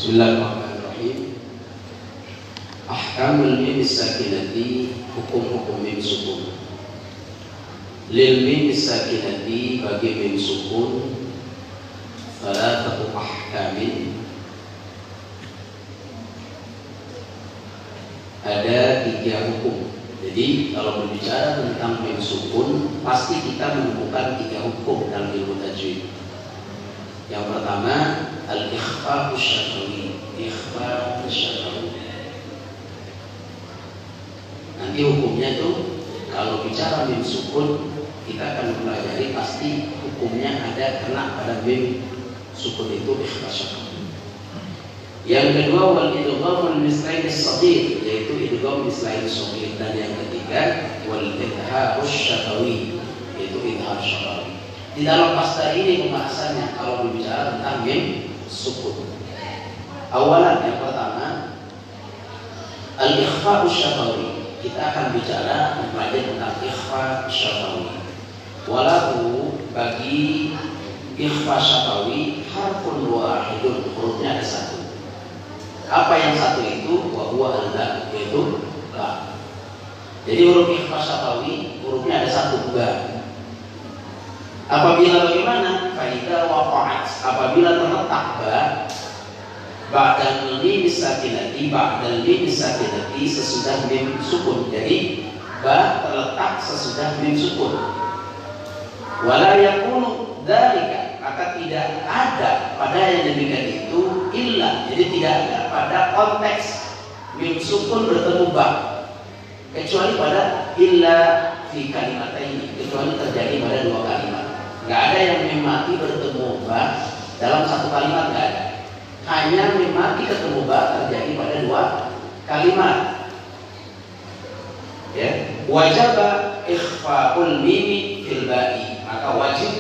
Bismillahirrahmanirrahim. Ahkamul mim sakinati, hukum-hukum mim sukun. Lil mim sakinati, bagi mim sukun salatatu ahkamin, ada 3 hukum. Jadi kalau berbicara tentang mim sukun, pasti kita menemukan 3 hukum dalam ilmu tajwid. Yang pertama, al-ikhfa syafawi, ikhfa syafawi. Nanti hukumnya itu kalau bicara mim sukun, kita akan mempelajari pasti hukumnya ada kena pada mim sukun itu ikhfa syafawi. Yang kedua, wal idgham mislain as-saghir, yaitu idgham mislain as-saghir. Dan yang ketiga, wal idhar syafawi, yaitu idhar syafawi. Di dalam pasal ini pembahasannya kalau berbicara tentang mim sukun. Awalan, yang pertama, al-ikhfa syafawi. Kita akan bicara mempelajari tentang ikhfa syafawi. Walau bagi ikhfa syafawi harfun wahidun, hurufnya ada 1. Apa yang 1 itu? Wa huwa al-ba, yaitu ba. Jadi huruf ikhfa syafawi hurufnya ada 1, ba. Apabila bagaimana? Faida waqa'at, apabila terletak ba ba'dal mim sakinati, ba'dal mim sakinati, sesudah mim sukun. Jadi ba terletak sesudah mim sukun. Wala yakunu dzalika, maka tidak ada pada yang demikian itu illa, jadi tidak ada pada konteks mim sukun bertemu ba, kecuali pada illa fi kalimat ini, kecuali terjadi pada 2 kalimat. Nggak ada yang mim mati bertemu ba dalam 1 kalimat, nggak ada. Hanya mim mati ketemu ba terjadi pada 2 kalimat. Ya, wajib ikhfaul mim fil ba'i, maka wajib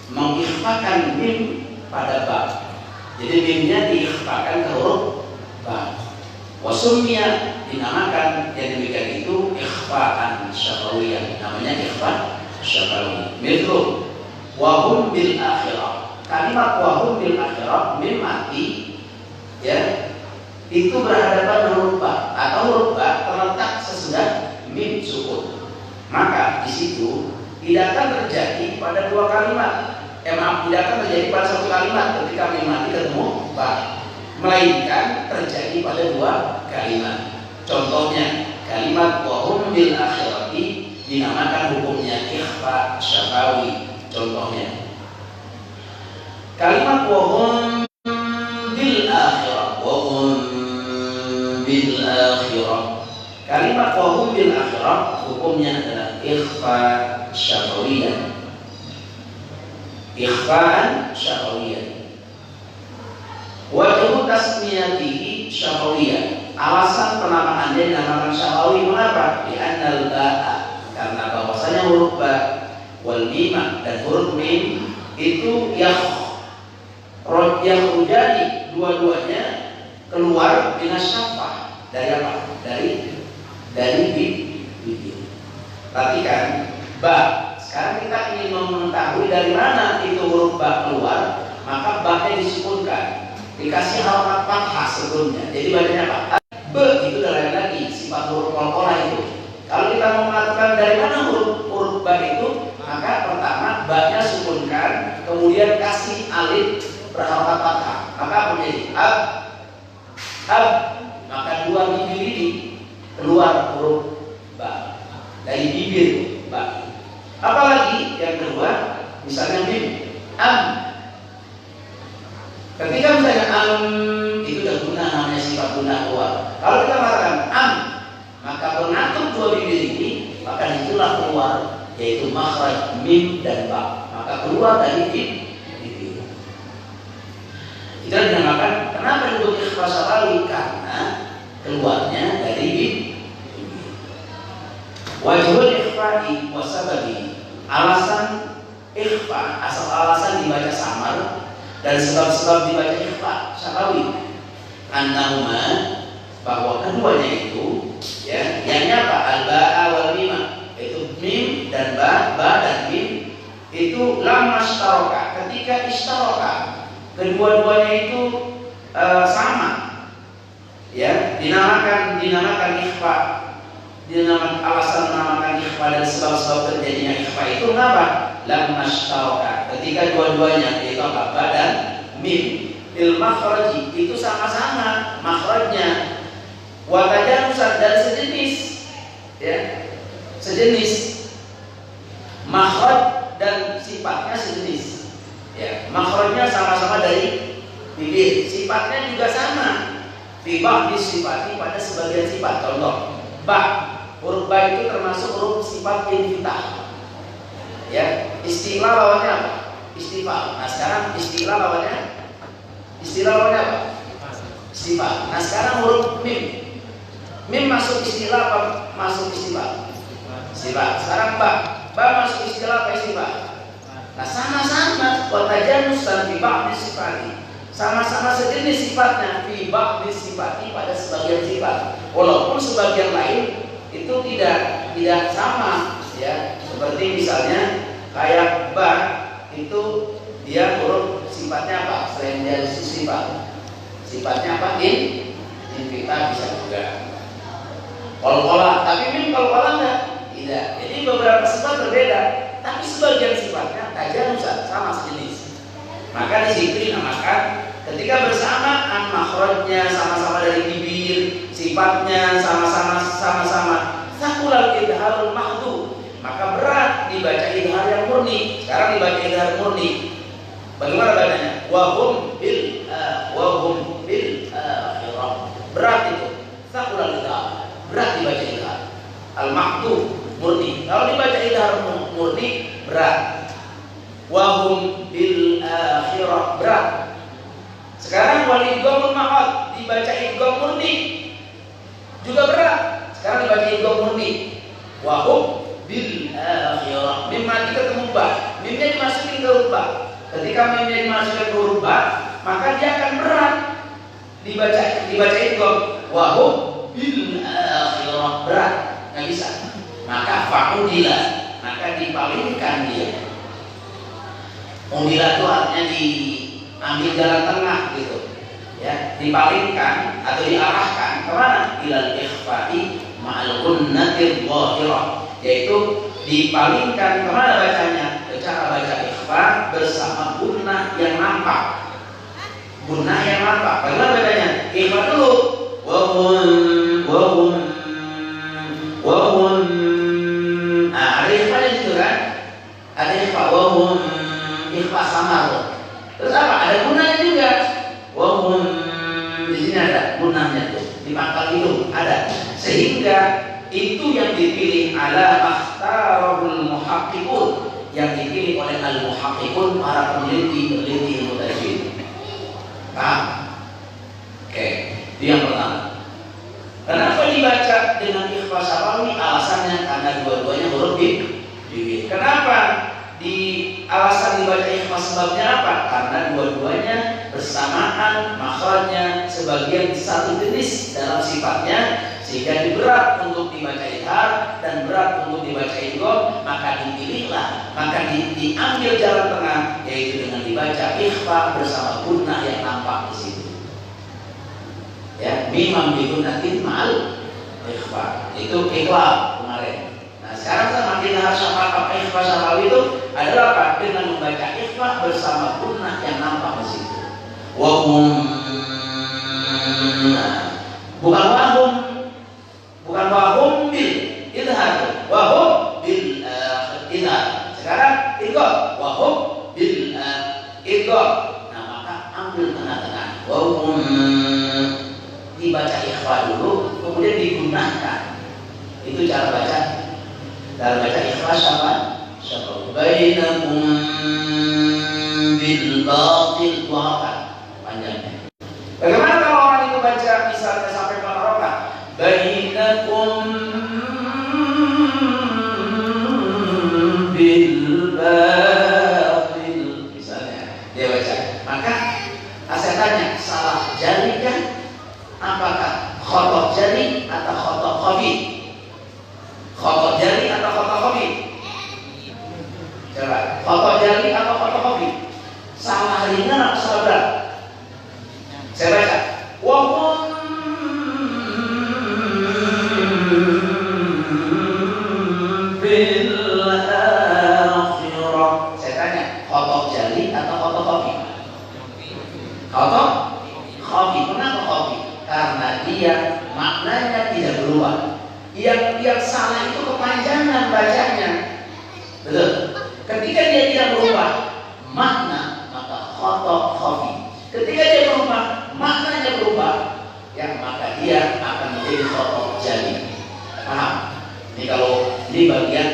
mengikhfakan mim pada ba. Jadi mimnya diikhfakan ke huruf ba. Wasumnya dinamakan yang demikian itu ikhfaan syafawiyah, namanya ikhfa syafawi. Mithlu wahum bil akhirah, kalimat wahum bil akhirah mim mati, ya, itu berhadapan dengan huruf ba, atau huruf ba terletak sesudah mim sukun. Maka di situ tidak akan terjadi pada 2 kalimat. Tidak akan terjadi pada 1 kalimat ketika mim mati ketemu ba, melainkan terjadi pada 2 kalimat. Contohnya kalimat wahum bil akhirati dinamakan hukumnya ikhfa syafawi. Contohnya kalimat wahum bil akhirah, wahum bil akhirah, kalimat wahum bil akhirah hukumnya adalah ikhfa syafawiyah, ikhfaan syafawiyah. Wajhu tasmiyatihi syafawiyah, alasan penamaannya dinamakan syafawi mengapa? Li'annal ba'a, karena bahwasanya huruf ba wal mimah dan huruf mim itu yakhrujani, dua-duanya keluar minas syafah, dari apa? Dari bibir. Perhatikan ba. Sekarang kita ingin mengetahui dari mana itu huruf ba keluar, maka ba-nya disukunkan, dikasih harakat fathah sebelumnya. Jadi bacanya apa? Be itu lain lagi, sifat huruf qalqalah itu. Kalau kita mau mengatakan dari mana huruf ba itu, maka pertama ba-nya sukunkan, kemudian kasih alif berharakat fathah, maka menjadi ab, maka 2 bibir ini keluar huruf ba dari bibir ba. Apalagi yang kedua, misalnya mim am, ketika misalnya am itu udah guna, namanya sifat guna keluar. Kalau kita mengatakan am, maka mengatur 2 bibir ini, maka itulah keluar, yaitu makhraj mim dan ba, maka keluar dari bibir. Kita dinamakan, kenapa disebut ikhfa syafawi? Karena keluarnya dari bibir. Wajhul ikhfa'i wa sababi, alasan ikhfa, asal alasan dibaca samar dan sebab-sebab dibaca ikhfa syafawi, annahuma, bahwa keduanya itu, ya, yang apa? Al-ba'a wal mimah, itu mim dan ba dan mim itu lamma ishtaraka, ketika ishtaraka kedua-duanya itu sama, ya, dinamakan ikhfa, alasan menamakan ikhfa dan sebab-sebab terjadinya ikhfa itu kenapa? Lamma sytaraka, ketika dua-duanya yaitu apa? Ba dan mim fil makhraji, itu sama-sama makhrajnya, wa tajanusan, dan sejenis, ya, sejenis makhraj dan sifatnya sejenis, ya, makhrajnya sama-sama dari bibir, sifatnya juga sama, fi ba'di sifati, pada sebagian sifat. Contoh, ba, huruf ba itu termasuk huruf sifat infitah, ya, istilah lawannya apa? Istifal. Nah sekarang istilah lawannya apa? Istifal. Nah sekarang huruf mim masuk istilah apa? Masuk istifal. Istifal. Sekarang ba masuk istilah apa? Istifal. Nah sama-sama watajanus dan fi ba'di sifati, sama-sama sejenis sifatnya, fi ba'di sifati, pada sebagian sifat, walaupun sebagian lain itu tidak sama, ya. Seperti misalnya kayak ba itu dia huruf sifatnya apa? Selain dari sifatnya apa? Infitah bisa juga. Qalqalah, tapi mim qalqalah enggak? Tidak. Jadi beberapa sifat berbeda, tapi sebagian sifatnya tajanusan, sama sejenis. Maka di situ dinamakan ketika bersamaan makhrajnya sama-sama dari bibir, sifatnya sama-sama sakulal idharul mahdhu, maka berat dibaca idhar yang murni. Sekarang dibaca idhar murni. Bagaimana bacanya? Wahum bil akhirah. Berat itu. Sakulal idhar. Berat dibaca idhar. Al mahdhu murni. Kalau dibaca idhar murni berat. Wahum bil akhirah, berat. Sekarang wal idghamul mahad, dibaca idgham murni juga berat. Sekarang dibaca idgham murni. Wahum bil akhirah, mim mati ketemu ba, mimnya dimasukin ke huruf ba. Ketika mimnya dimasukkan ke huruf ba, maka dia akan berat dibaca idgham. Wahum bil akhirah, berat, nggak bisa. Maka fa'udila, maka dipalingkan dia. Udila itu artinya diambil jalan tengah gitu, ya, dipalingkan atau diarahkan kemana? Ilal ikhfa'i ma'al gunnatil dhahirah, yaitu dipalingkan kemana bacanya? Cara baca ikhfa bersama gunnah yang nampak. Gunnah yang nampak. Bagaimana bacanya? Ikhfa dulu. Wahum. Nah, ada ikhfa di situ kan? Ada ikhfa wahum. Ikhfa samar. Terus apa? Ada gunanya juga. Wahum, di sini ada gunanya tuh, di pangkal hidung ada. Sehingga itu yang dipilih ala makhtarul muhaqqiqun, yang dipilih oleh al muhaqqiqun, para peneliti ilmu tajwid. Paham? Oke, itu yang pertama. Kenapa dibaca dengan ikhfa syafawi? Alasannya karena dua-duanya huruf bibir. Kenapa alasan dibaca ikhfa sebabnya apa? Karena dua-duanya bersamaan makhrajnya, sebagian satu jenis dalam sifatnya, sehingga berat untuk dibaca idhar dan berat untuk dibaca idgham. Maka dipilihlah, maka diambil jalan tengah, yaitu dengan dibaca ikhfa bersama gunnah yang nampak di situ, ya, mimam bigunnatin ma'al ikhfa. Itu ikhlas kemarin. Nah sekarang sama idhar syafawi, ikhfa syafawi itu adalah apa? Dengan membaca ikhfa bersama gunnah yang nampak di situ. Bukan wahum bil idhar, wahum bil idhar. Sekarang idgham, wahum bil idgham. Nah maka ambil tengah-tengah. Wahum, dibaca ikhfa dulu, kemudian digunakan. Itu cara baca. Cara baca ikhfa syafawi. Bainakum bil batil wa panjangnya. Bagaimana kalau orang itu baca misalnya sampai ke harokat? Bainakum bil batil, misalnya dia baca, maka saya tanya, salah jari kan? Apakah khotok jari atau khotok khafi? Khotok jari atau khotok khafi? Coba, foto jari atau foto kopi? Salah ringan atau salah berat? Saya baca, jali atau khoto khofi? Khoto khofi. Kenapa khofi? Karena dia maknanya tidak berubah. Yang salah itu kepanjangan bacanya. Betul. Ketika dia tidak berubah makna, maka khoto khofi. Ketika dia berubah maknanya berubah, ya maka dia akan menjadi khoto jali. Paham? Ini kalau ini bagian,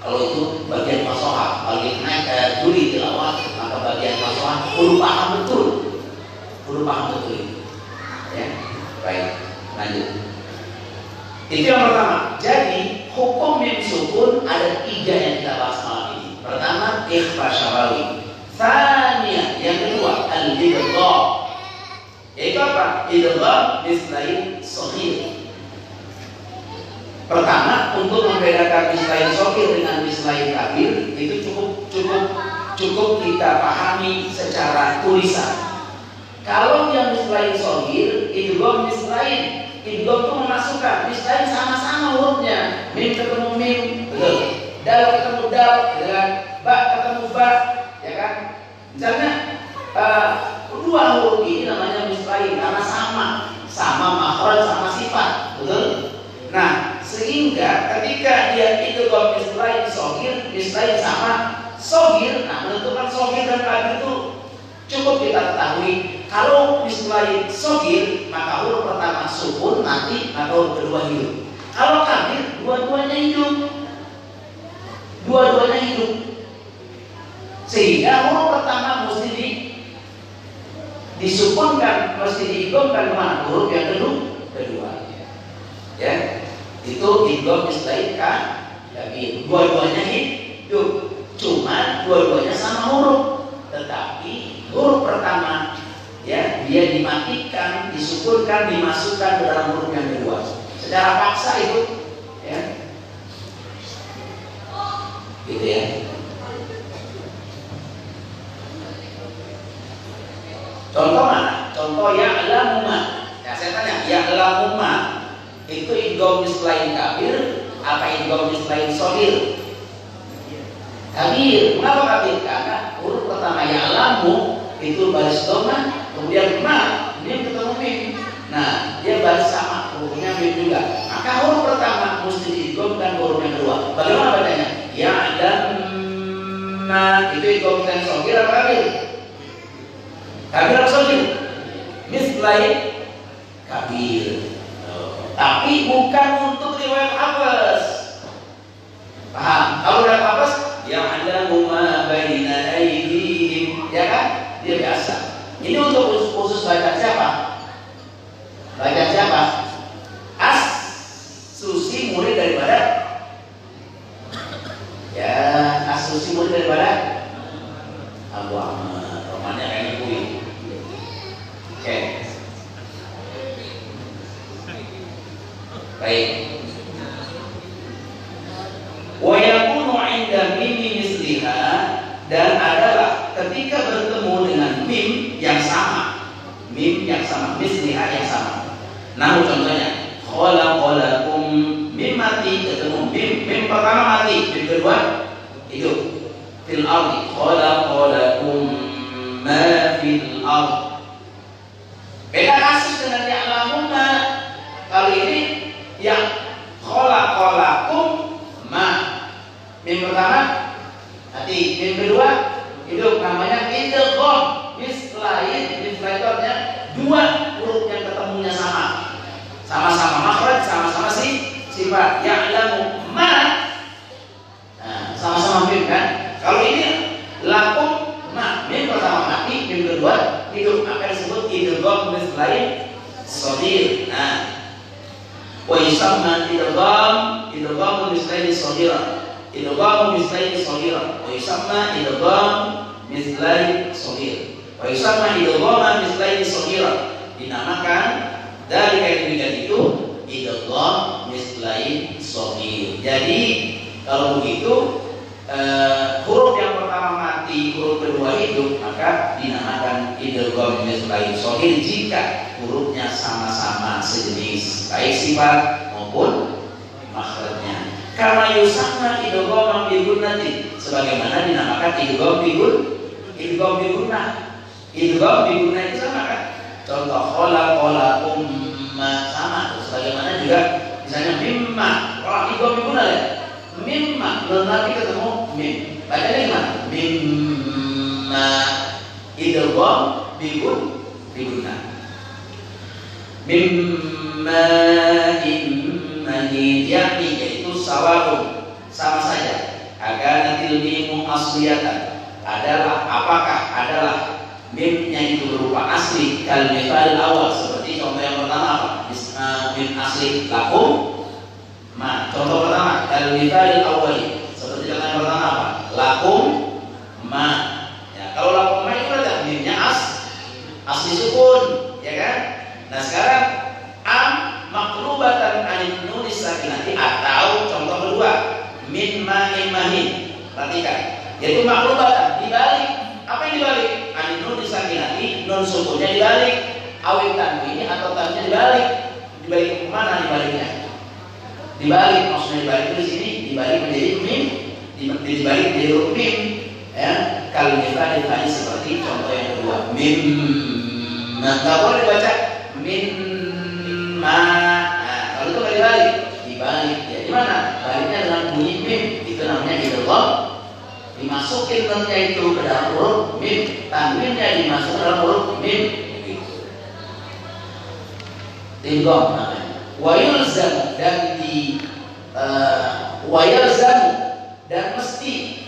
kalau itu bagian masohah, bagian naik duri tilawah, maka bagian masohah perlu paham betul, itu. Ya, baik, lanjut. Itu yang pertama. Jadi hukum mim sukun ada 3 yang kita bahas malam ini. Pertama, ikhfa syafawi. Tsaniya, yang kedua, al-idgham. Yaitu apa? Idgham mislain shaghir. Pertama, untuk membedakan mislain shaghir dengan mislain kabir itu cukup kita pahami secara tulisan. Kalau yang mislain shaghir, idgham mislain. Idgham itu memasukkan mislain sama-sama hurufnya. Mim ketemu mim, betul. Dal ketemu dal, dengan ba ketemu ba, ya kan? Misalnya dua huruf ini namanya mislain karena sama makhraj sama sifat, betul? Nah, sehingga ketika dia idgham mislain shaghir, mislain sama shaghir, nah menentukan shaghir dan kabir itu cukup kita ketahui. Kalau mislain shaghir, maka huruf pertama sukun mati, maka huruf kedua hidup. Kalau kabir, dua-duanya hidup. Sehingga huruf pertama mesti disukunkan, mesti diidghamkan kemana? Huruf yang kedua. Ya, itu idgham mislain kabir. Dua-duanya hidup, cuma dua-duanya sama huruf, tetapi huruf pertama ya dia dimatikan, disukunkan, dimasukkan ke dalam huruf yang kedua secara paksa itu, ya, gitu ya. Contoh mana? Contoh ya'lamu ma. Ya saya tanya, ya'lamu ma itu idgham mislain kabir apa idgham mislain shaghir? Kabir. Kenapa kabir? Karena huruf pertama ya'lamu itu baris dhamma, kemudian ma mim ketemu mim. Nah, dia baris sama, hurufnya mim juga. Maka huruf pertama mesti diidghamkan huruf yang kedua. Bagaimana bacanya? Ya'lamu ma itu idgham mislain shaghir apa kabir? Kabir atau shaghir? Mislain kabir. Tapi bukan untuk riwayat Hafs. Paham? Kalau riwayat Hafs ya'lamu ma baina aydihim, ya kan? Dia biasa. Ini untuk khusus bacaan siapa? Bacaan siapa? As-Susi murid daripada ya, As-Susi murid daripada Abu Ahmad. Romannya kayak Kui. Oke. Baik. Wa yakunu 'inda mim misliha, dan adalah ketika bertemu dengan mim yang sama, misliha yang sama. Nah, contohnya khalaqalakum, mim mati ketemu mim pertama mati, mim kedua hidup. Fil ardi khalaqalakum ma fil ardi. Beda kasus dengan ya'lamu ma. Kali ini yang khalaqalakum ma, mim pertama mati, mim kedua hidup, namanya idgham mislainnya dua huruf yang ketemunya sama-sama makhraj, sama-sama sifat. Ya'lamu ma, nah, sama-sama mim kan. Kalau ini lakum ma, mim pertama mati, mim kedua hidup, maka disebut idgham mislain shaghir. Nah, wa yusamma idgham mislain shaghira. Idgham mislain shaghira wa yusamma idgham mislain shaghir. Wa yusamma idgham mislain shaghira, dinamakan dari kayak demikian itu idgham mislain shaghir. Jadi kalau begitu huruf yang pertama mati, huruf kedua hidup, maka dinamakan idgham mislain shaghir jika hurufnya sama-sama sejenis, baik sifat maupun makhrajnya. Karena yusamma idgham bi gunnati, sebagaimana dinamakan idgham bi Idgham biguna itu sama kan? Contoh khalaqalakum sama. Terus bagaimana juga misalnya mimma. Kalau idgham biguna ya. Mimma nanti ketemu mim. Bacanya gimana? Mimma. Idgham biguna. Mimma immahin, yakni yaitu sawaun, sama saja. Aganatil mimu asliyatan, apakah mimnya itu berupa asli kal mithal awal, seperti contoh yang pertama apa? Mim asli lakum ma. Contoh pertama kal mithal awal, seperti contoh yang pertama apa? Lakum ma. Ya, kalau lakum ma itu ada mimnya asli sukun, ya kan? Nah sekarang maklubatan anil nun sakinati, atau contoh kedua min mahin. Perhatikan, yaitu maklubatan dibalik. Apa yang dibalik? Anil nun sakinati, nun sukunnya dibalik. Awit tanwini atau tanwinnya dibalik. Dibalik ke mana dibaliknya? Dibalik, maksudnya dibalik itu di sini dibalik menjadi mim, dibalik menjadi huruf mim. Ya, kalau kita ditanya seperti contoh yang kedua mim. Nah, nggak boleh dibaca min ma. Nah, kalau itu nggak dibalik. Ya, di mana? Baliknya dengan bunyi mim. Itu namanya idgham. Dimasukin nunnya itu ke dalam huruf mim, tanwinnya dimasukkan dalam huruf mim. Idgham namanya. Wa yulzam, dan wa yulzam, dan mesti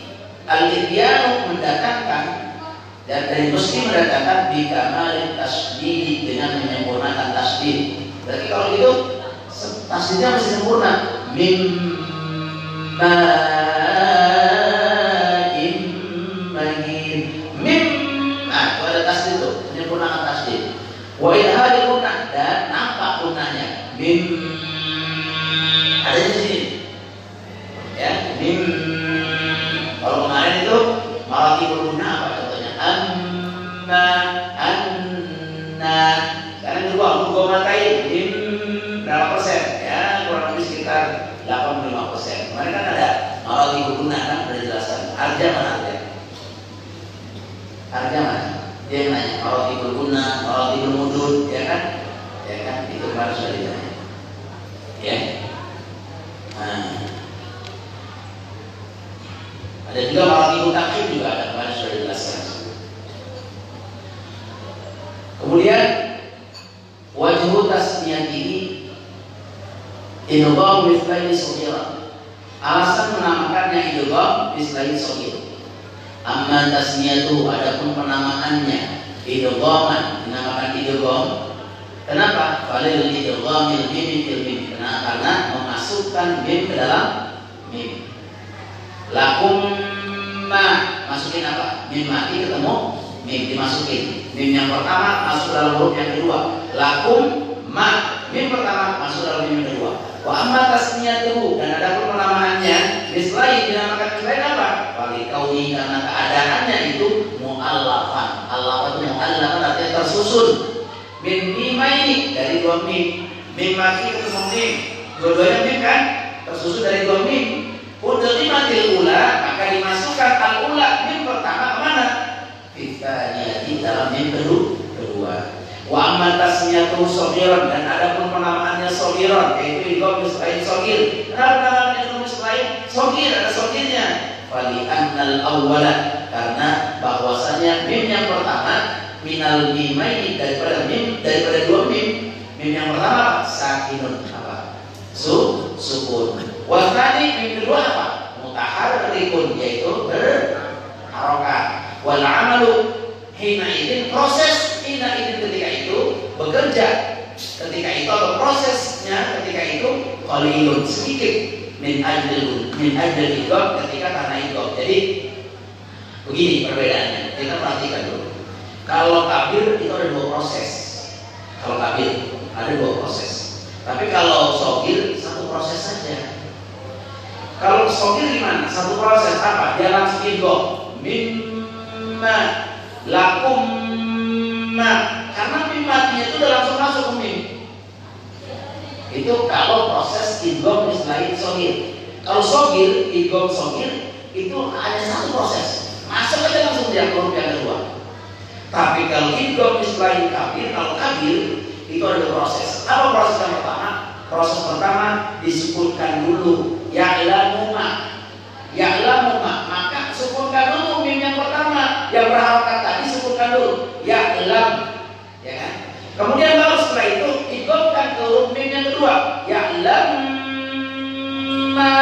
al-ityanu mendatangkan, dan dari mesti mendatangkan bi kamalin tasdid, dengan menyempurnakan tasdid. Berarti kalau gitu tasdidnya mesti sempurna. Mimma immahin. Mim, nah itu ada tasdid tuh, menyempurnakan tasdid. Wa idhari gunnah, dan nampak gunnahnya. Mim, ada di sini. Ya, mim. Kalau kemarin itu malah gunnah apa contohnya? Amma, anna. Sekarang kedua, matain mim berapa persen? Ya, kurang lebih sekitar 85%. Kemarin kan ada malah gunnah, kan sudah dijelaskan. Arja mana arja? Arja mana? Dia yang nanya malah gunnah, malah mudud, ya kan? Ya kan? Itu kemarin sudah ditanya. Ya. Nah. Ada juga malah takhir juga ada, kemarin sudah dijelaskan. Kemudian wajhu tasniyatihi idgham mislaini shaghira. Alasan menamakannya idgham mislaini shaghira. Amma tasniyatu, adapun penamaannya idghaman, dinamakan idgham. Kenapa? Falil idghamil mim fil mim. Karena memasukkan mim ke dalam mim. Lakum ma, masukin apa? Mim mati ketemu mim, dimasukin. Mim yang pertama masuk dalam huruf yang kedua. Lakum ma, mim pertama masuk dalam mim yang kedua. Wa amma tasniyatuhu, dan ada pun penamaannya mislain, dinamakan mislain apa? Wali kauni, karena keadaannya itu mu'allafan. Allah itu mu'allafan artinya tersusun. Min mimaini, dari dua mim. Mim mati ketemu mim, dua-duanya mim kan? Tersusun dari dua mim. Udhimatil ula, maka dimasukkan al-ula mim pertama kemana? Fithaniyati, dalam mim kedua. Wa amma tasmiyatu shaghiran, dan ada pun penamaannya shaghiran, yaitu idgham mislain shaghir. Kenapa namanya idgham mislain shaghir? Ada shaghirnya. Fali annal awwala, karena bahwasanya mim yang pertama minal mimaini, daripada dua mim. Mim yang pertama sakinun, apa? Sukun. Wasani mim kedua apa? Mutaharrikun, yaitu berharokat. Wal amalu hina idin, proses hina idin ketika itu bekerja, ketika itu atau prosesnya ketika itu qalilun, sedikit, min ajlil idgham, ketika karena idgham. Jadi begini perbedaannya, kita perhatikan dulu. Kalau kabir itu ada dua proses. Kalau kabir ada dua proses. Tapi kalau shagir satu proses saja. Kalau shagir gimana? Satu proses apa? Dia langsung idgham. Mimma lakum ma, karena mim matinya itu udah langsung masuk ke mim. Itu kalau proses idgham mislain shagir. Kalau shagir, idgham shagir itu ada satu proses. Masuk aja langsung dia huruf yang kedua. Tapi kalau idgham islahi kabir, kalau kabir itu ada proses. Apa proses yang pertama? Proses pertama disebutkan dulu ya'lamu ma. Ya'lamu ma, maka sebutkan dulu mim yang pertama yang berharokat tadi, sebutkan dulu ya'lam, ya kan? Kemudian baru setelah itu idghamkan ke huruf mim yang kedua ya'lam ma.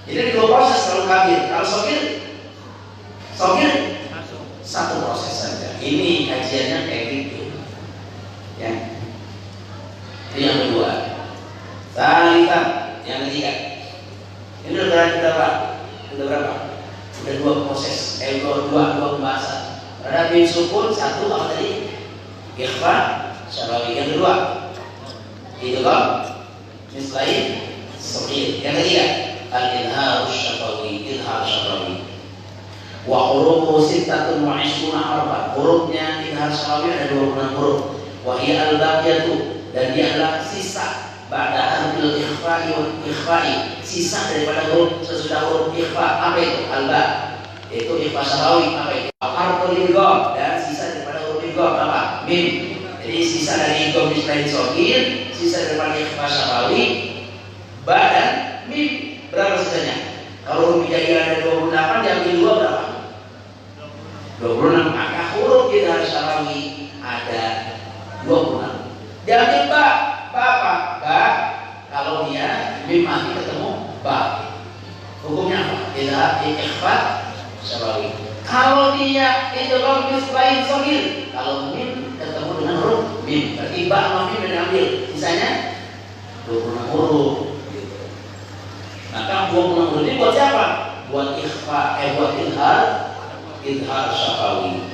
Jadi dua proses kalau kabir. Kalau sogir satu proses saja. Ini kajiannya kayak gitu, ya. Ini yang kedua. Salihah, yang ketiga. Ini udah berapa? Udah dua proses. Dua pembahasan. Ada mim sukun satu, apa tadi? Ikhfa syafawi. Yang kedua idgham islahi sogir. Yang ketiga al-idhar syafawi. Idhar syafawi. Wa hurufu sittatun wa ishruna harfan. Hurufnya idhar syafawi ada 26 huruf. Wa hiya al-baqiyatu, dan dia adalah sisa ba'da harfil ikhfa'i wa ikhfa'i, sisa daripada huruf sesudah huruf ikhfa. Apa itu? Al-ba, itu ikhfa syafawi. Apa itu? Harful idgham, dan sisa daripada huruf idgham apa? Mim. Jadi sisa dari idgham islahi sogir, sisa daripada ikhfa syafawi, ba dan mim. Berapa sisanya? Kalau huruf hijaiyah ada 28, diambil 2 berapa? 26. Maka huruf idhar syafawi ada 26. Diambil ba. Ba apa? Ba kalau dia mim mati ketemu ba, hukumnya apa? Idhar ikhfa syafawi. Kalau dia idgham islahi sogir, kalau mim ketemu dengan huruf mim, berarti ba sama mim diambil, sisanya 26 huruf. Maka 26 huruf ini buat siapa? Buat ikhfa, buat idhar syafawi.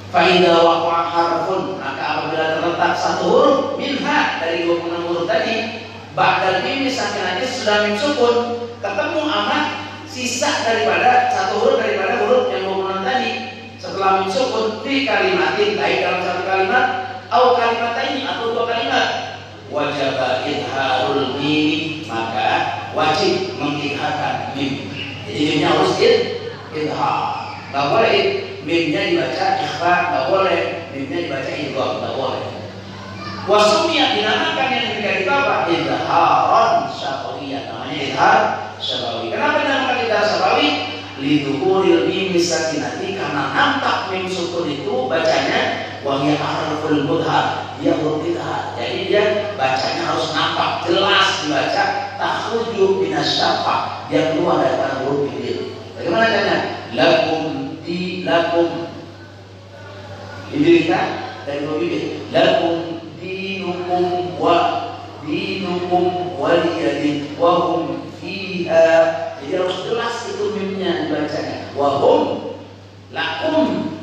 Fa'idha waqa'a harfun, maka apabila terletak satu huruf minha dari 26 huruf tadi, ba'dal mim sakinah sudah mim sukun, ketemu sama sisa daripada satu huruf daripada huruf yang 26 tadi setelah mim sukun fi kalimatin, baik dalam satu kalimat atau kalimat ini atau dua kalimat, wajib idharul mim, maka wajib mengidharkan mim. Jadi mimnya harus idhar, nggak boleh mimnya dibaca ikhfa, nggak boleh mimnya dibaca idgham, nggak boleh. Wasumiyah, dinamakan yang demikian itu apa? Idharan syafawiyah, namanya idhar syafawi. Kenapa dinamakan idhar syafawi? Lidzuhuril mim sakinati, karena nampak mim sukun itu bacanya wahya harful mudhar, dia huruf idhar. Jadi dia bacanya harus nampak, jelas dibaca, takhruju minasyafa, dia keluar dari huruf idhar. Bagaimana caranya? Lakum diberikan dari huruf idhar. Lakum dinukum waliyadin wahum fiha. Jadi harus jelas itu mimnya dibacanya. Wahum lakum,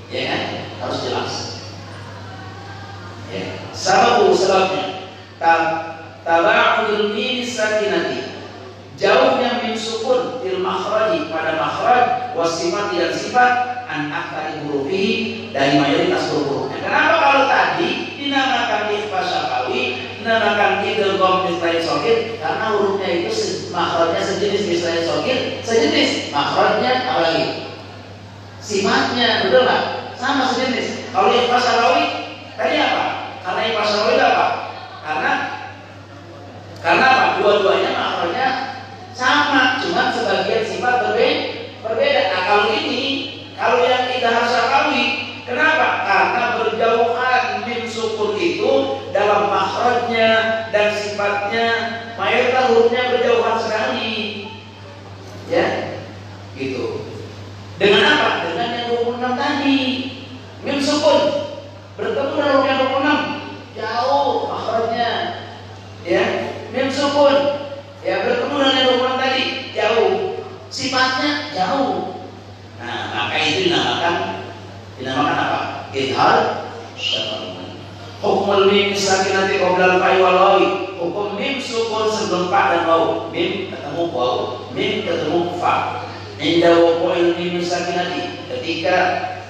ya kan? Harus jelas. Ya. Sebabnya taba'udul mim sakinati, jauhnya mim sukun fil makhraji, pada makhraj, wasifat dan sifat, an aktsari hurufihi, dari mayoritas hurufnya. Kenapa kalau tadi dinamakan ikhfa syafawi, dinamakan idgham islahi sogir? Karena hurufnya itu makhrajnya sejenis islahi sogir, sejenis makhrajnya apalagi sifatnya, betul nggak? Sama sejenis. Kalau ikhfa syafawi tadi apa? Karena ikhfa syafawi itu apa? Karena apa? Dua-duanya makhrajnya sama, cuma sebagian sifat berbeda. Nah kalau ini, kalau yang idhar syafawi, kenapa? Karena berjauhan mim sukun itu dalam makhrajnya dan sifatnya, mayoritas hurufnya berjauhan sekali, ya, gitu. Dengan apa? Dengan yang 26 tadi, mim sukun bertemu dengan huruf yang 26, jauh makhrajnya, ya, mim sukun, ya, bertemu dengan yang 26 tadi, jauh, sifatnya jauh. Nah, maka itu dinamakan apa? Idhar syafawi. Hukmul mim sakinati qabla al-fa'i wal wawi. Hukum mim sukun sebelum fa dan waw. Mim ketemu waw, mim ketemu fa. Inda wuqu'il mim sakinati, ketika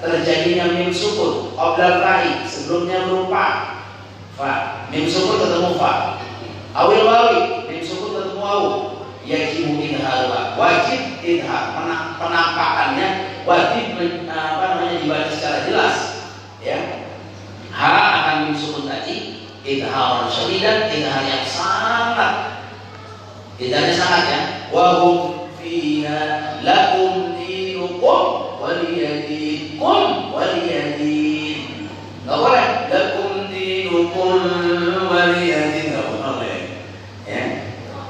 terjadinya mim sukun qabla al-fa'i, sebelumnya huruf fa. Mim sukun ketemu fa. Awil wawi, mim sukun ketemu waw. Yajibu idhar, wajib idhar, penampakannya wajib idharan syadidan, idhar yang sangat, idharnya sangat ya. Wa hum fiha lakum dinukum waliyadikum waliyadin. Enggak boleh lakum dinukum waliyadin, enggak boleh ya.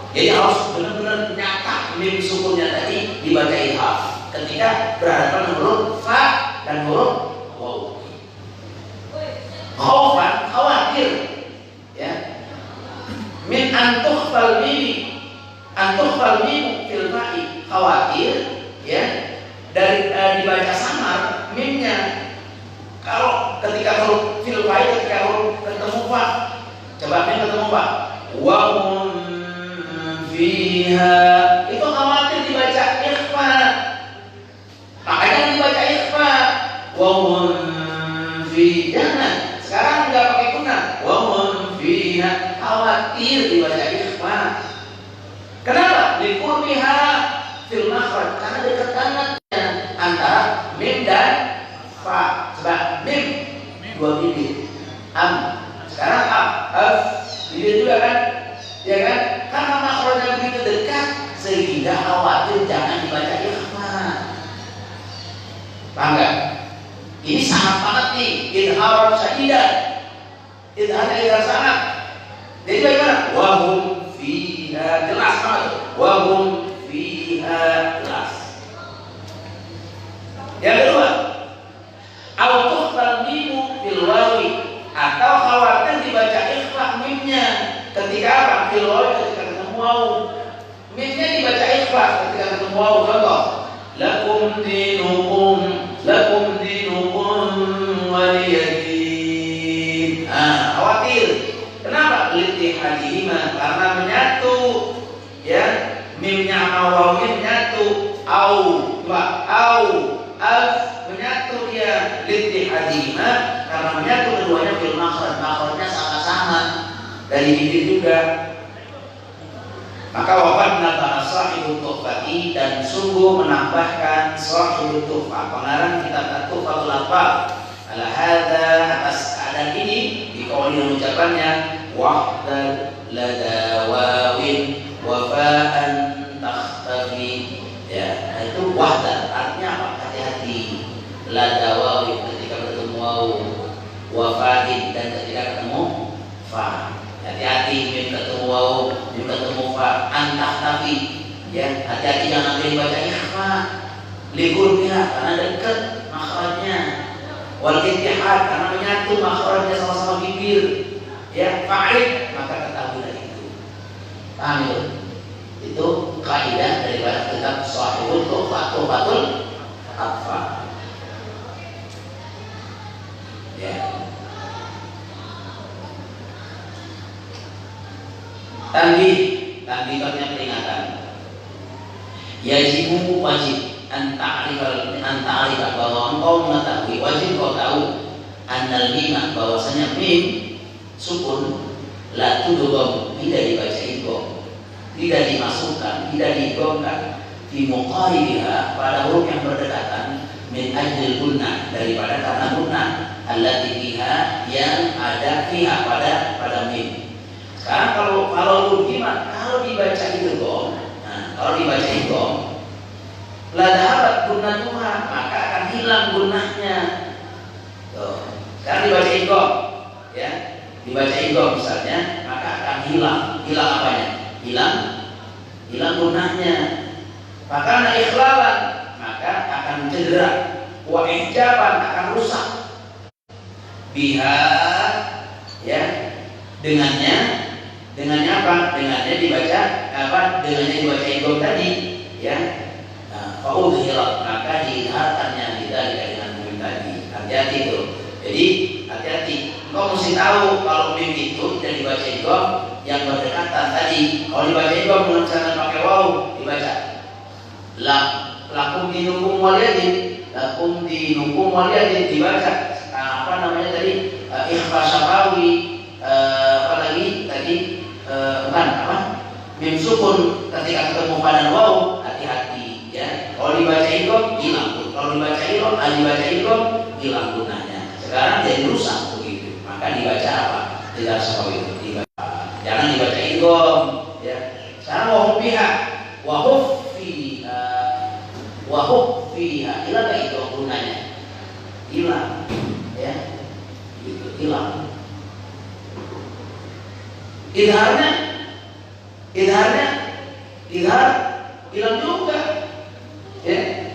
Jadi harus benar-benar nyata mim sukunnya tadi dibaca idhar ketika berhadapan huruf fa dan huruf waw. Khaufan, khawatir ya. Min antukhfal mim, antukhfal mim fil fa'i, khawatir ya, dari dibaca samar mimnya kalau ketika huruf fil fa'i, ketika huruf ketemu fa. Coba mim ketemu fa, wa hum fiha, itu khawatir dibaca ikhfa, makanya dibaca ikhfa. Wa hum fi, jangan sekarang nggak pakai guna. Wa hum fiha, khawatir dibaca ikhfa. Kenapa? Liqurbiha fil makhraj, karena dekat banget antara mim dan fa. Sebab mim dua bibir, sekarang bibir juga kan, ya kan? Karena makhrajnya begitu dekat sehingga khawatir jangan dibaca ikhfa. Paham nggak? Ini sangat banget nih, idharan syadidan, idhar sangat. Jadi bagaimana? Wahum fiha, jelas banget. Wahum fiha, jelas. Yang kedua, autukhfal mimu fil wawi, atau khawatir dibaca ikhfa mimnya ketika apa? Fil wawi, ketika ketemu waw. Mimnya dibaca ikhfa ketika ketemu waw. Contoh, lakum dinukum, lakum dinukum waliyadin. Khawatir. Kenapa? Litihadihima, karena menyatu ya, mimnya sama wawnya menyatu. Menyatu dia, litihadihima, karena menyatu keduanya fil makhraj, makhrajnya sama-sama dari bibir juga. Maka wafatna ba'as sahibut tuhfati, dan sungguh menambahkan sahibut tuhfah, pengarang kitab Tuhfatul Atfal, ala hadza, atas keadaan ini, di qauli yang ucapannya wahdan lada wawin wafa'an takhtafi ya. Itu wahdan artinya apa? Hati-hati. Lada wawin, ketika bertemu waw, wafa'in, dan ketika ketemu fa. Hati-hati, mim ketemu waw, mim ketemu fa, takhtafi ya. Hati-hati jangan dibaca ikhfa, liqurbiha, karena dekat makhrajnya, wal ittihad, karena menyatu makhrajnya sama-sama bibir ya. Fa'id, maka ketahuilah itu. Paham itu? Itu kaidah daripada kitab Shahihul Tuhfatul Atfal ya. Tanbih artinya peringatan. Yajibu, wajib, anta'arifah, bahwa engkau mengetahui, wajib kau tahu, annal mimah, bahwasanya mim sukun la tudgham, tidak dibaca idgham, tidak dimasukkan, tidak diidghamkan fi muqaribiha, pada huruf yang berdekatan, min ajlil gunnah, daripada karena gunnah, allati fiha, yang ada fiha, pada mim. Sekarang kalau gimana? Kalau dibaca idgham, kalau dibaca idgham, la dhahabat gunnatuha, maka akan hilang gunnahnya. Tuh. Sekarang dibaca idgham ya. Dibaca idgham misalnya, maka akan hilang apanya? Hilang gunnahnya. Maka ikhlalan, maka akan cedera. Wa ihjaban, akan rusak. Biha ya, dengannya apa? Dengannya dibaca apa? Dengannya dibaca idgham tadi ya. Faudhirat, maka diidharkannya dengan mim tadi. Hati-hati itu. Jadi hati-hati. Kau mesti tahu kalau mim itu tidak dibaca idgham yang berdekatan tadi. Kalau dibaca idgham dengan cara pakai waw, dibaca lakum dinukum waliyadin, lakum dinukum waliyadin, dibaca apa namanya tadi? Ikhfa syafawi, apa lagi tadi? Mim sukun ketika ketemu pada waw, hati-hati ya. Kalau dibaca idgham hilang. Kalau dibaca idgham hilang gunnahnya. Sekarang jadi rusak begitu. Maka dibaca apa? Idhar syafawi dibaca. Jangan dibaca idgham ya. Sekarang wa hum fiha wa hum fiha wa hum fiha hilang enggak itu gunanya? Hilang ya. Itu hilang. Idharnya idhar hilang juga ya.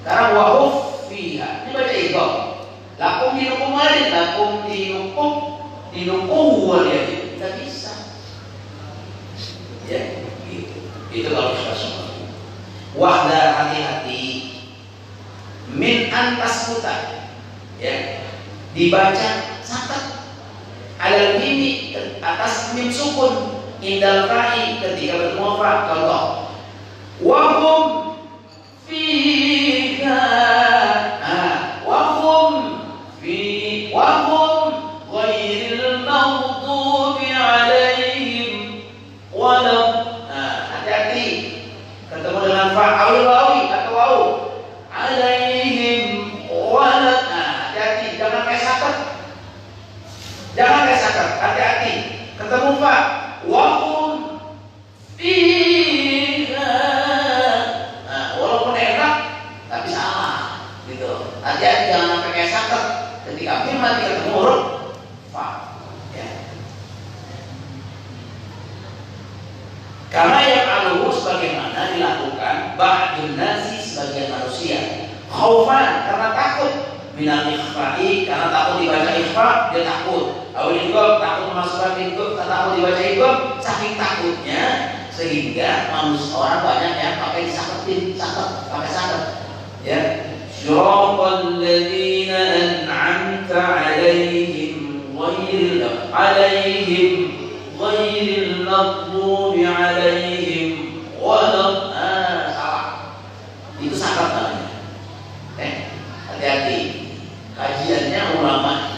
Sekarang wa hum fiha dibaca idgham. Lakum dinukum walid, lakum dinukum walid, tidak bisa. Ya, gitu. Itu kalau kita semua. Wahdar, hati-hati. Min antas putar. Ya, dibaca sakat. Alal mimi atas mim sukun. Indal fa'i ketika bertemu fa. Contoh. Wahum fiha. Wahum ghairil maghdubi alaihim walam. Hati-hati ketemu dengan fa'al wawi atau waw alaihim walam. Hati-hati jangan kayak sakat, hati-hati ketemu fa wahum fiha. Walaupun enak tapi salah gitu. Hati-hati jangan sampai kayak sakat ketika firman ketemu huruf fa ya. Karena yang aluhu sebagaimana dilakukan ba'dun nasi sebagian manusia khaufan karena takut minal ikhfa'i karena takut dibaca ikhfa dia takut awal idgham takut memasukkan idgham takut dibaca idgham saking takutnya sehingga manusia orang banyak yang pakai disaketin pakai saket ya. Siratal ladzina an'amta 'alaihim ghairil maghdubi 'alaihim walad. Salah. Itu sakat namanya. Hati-hati. Kajiannya ulama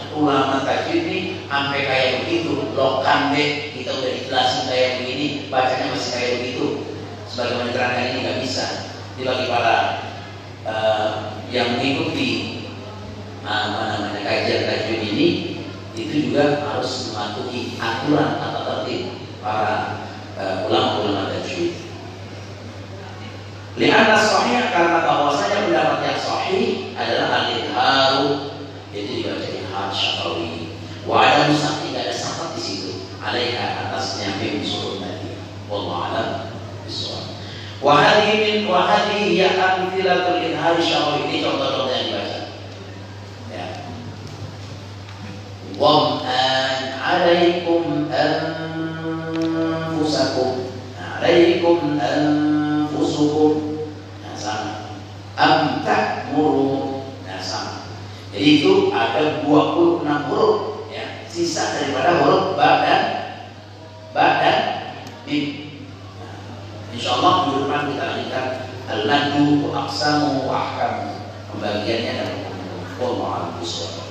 tajwid ini sampai kayak begitu. Lokan deh, kita udah dijelasin kayak begini, bacanya masih kayak begitu. Sebagaimana diterangkan ini nggak bisa. Jadi bagi para yang mengikuti kajian tajwid ini itu juga harus mematuhi aturan atau tertib para ulama tajwid. Lianna sahih karena bahwasanya pendapat yang sahih adalah al-idharu yaitu dibaca idhar syafawi. Wa ada musafir tidak ada sakat di situ. Alaiha atasnya mim surun tadi. Wallahu a'lam bishawab. Wahadi ya amfilatul idhar syafawi ini contoh-contoh yang dibaca. Ya. Wam'an alaikum anfusakum. Alaikum anfusukum. Nah sama. Am ta'muru. Nah sama. Jadi itu ada 26 huruf ya. Sisa daripada huruf ba dan mim. Insyaallah minggu depan kita lanjutkan al-nadu wa aqsamu wa ahkamu. Pembagiannya dan wallahu a'lam bishawab.